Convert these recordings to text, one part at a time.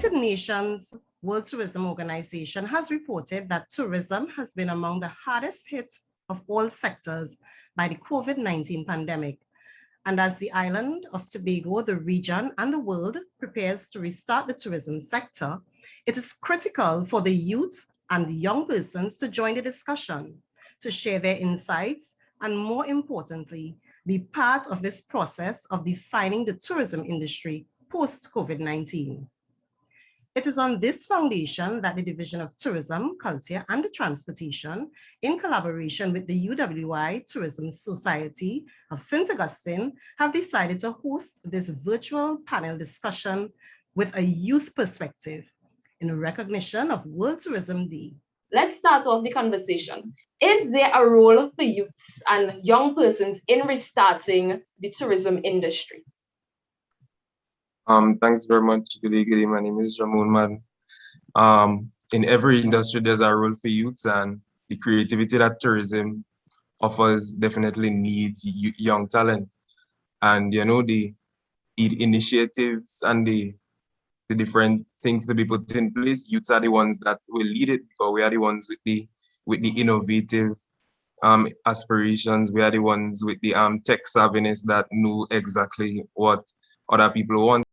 United Nations World Tourism Organization has reported that tourism has been among the hardest hit of all sectors by the COVID-19 pandemic. And as the island of Tobago, the region, and the world prepares to restart the tourism sector, it is critical for the youth and the young persons to join the discussion, to share their insights, and more importantly, be part of this process of defining the tourism industry post-COVID-19. It is on this foundation that the Division of Tourism, Culture and Transportation, in collaboration with the UWI Tourism Society of St. Augustine, have decided to host this virtual panel discussion with a youth perspective in recognition of World Tourism Day. Let's start off the conversation. Is there a role for youths and young persons in restarting the tourism industry? Thanks very much. Good day. My name is Ramon Man. In every industry, there's a role for youths, and the creativity that tourism offers definitely needs young talent. And the initiatives and the different things to be put in place, youths are the ones that will lead it, because we are the ones with the innovative aspirations. We are the ones with the tech savviness that know exactly what other people want.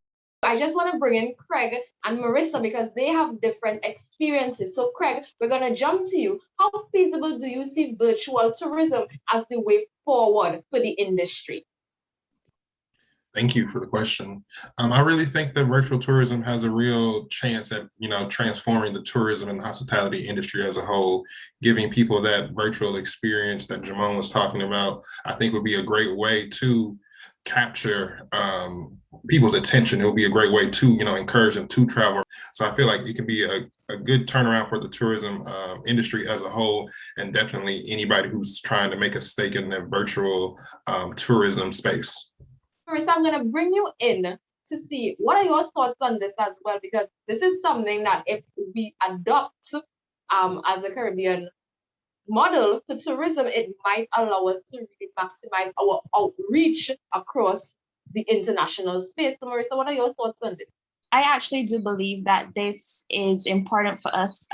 I just want to bring in Craig and Marissa because they have different experiences. So Craig, we're going to jump to you. How feasible do you see virtual tourism as the way forward for the industry? Thank you for the question. I really think that virtual tourism has a real chance at, transforming the tourism and hospitality industry as a whole, giving people that virtual experience that Jamon was talking about. I think would be a great way to capture people's attention. It would be a great way to, encourage them to travel. So I feel like it can be a good turnaround for the tourism industry as a whole, and definitely anybody who's trying to make a stake in the virtual tourism space. Marissa, I'm going to bring you in to see what are your thoughts on this as well, because this is something that if we adopt as a Caribbean model for tourism, it might allow us to really maximize our outreach across the international space. So Marissa, what are your thoughts on this? I actually do believe that this is important for us.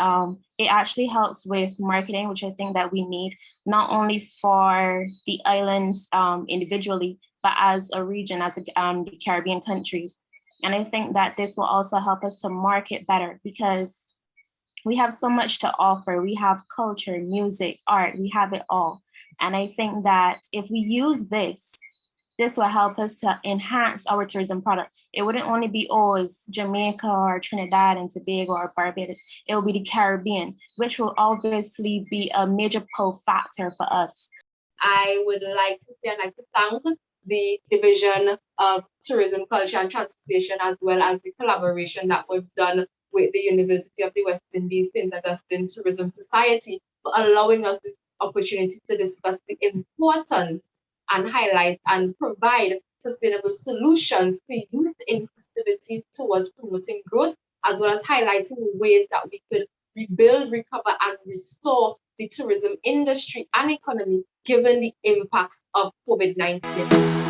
It actually helps with marketing, which I think that we need, not only for the islands individually, but as a region, as the Caribbean countries. And I think that this will also help us to market better, because we have so much to offer. We have culture, music, art, we have it all. And I think that if we use this will help us to enhance our tourism product. It wouldn't only be, it's Jamaica or Trinidad and Tobago or Barbados. It will be the Caribbean, which will obviously be a major pull factor for us. I would like to say, I'd like to thank the Division of Tourism, Culture and Transportation, as well as the collaboration that was done with the University of the West Indies St. Augustine Tourism Society for allowing us this opportunity to discuss the importance and highlight and provide sustainable solutions for youth inclusivity towards promoting growth, as well as highlighting ways that we could rebuild, recover, and restore the tourism industry and economy given the impacts of COVID-19.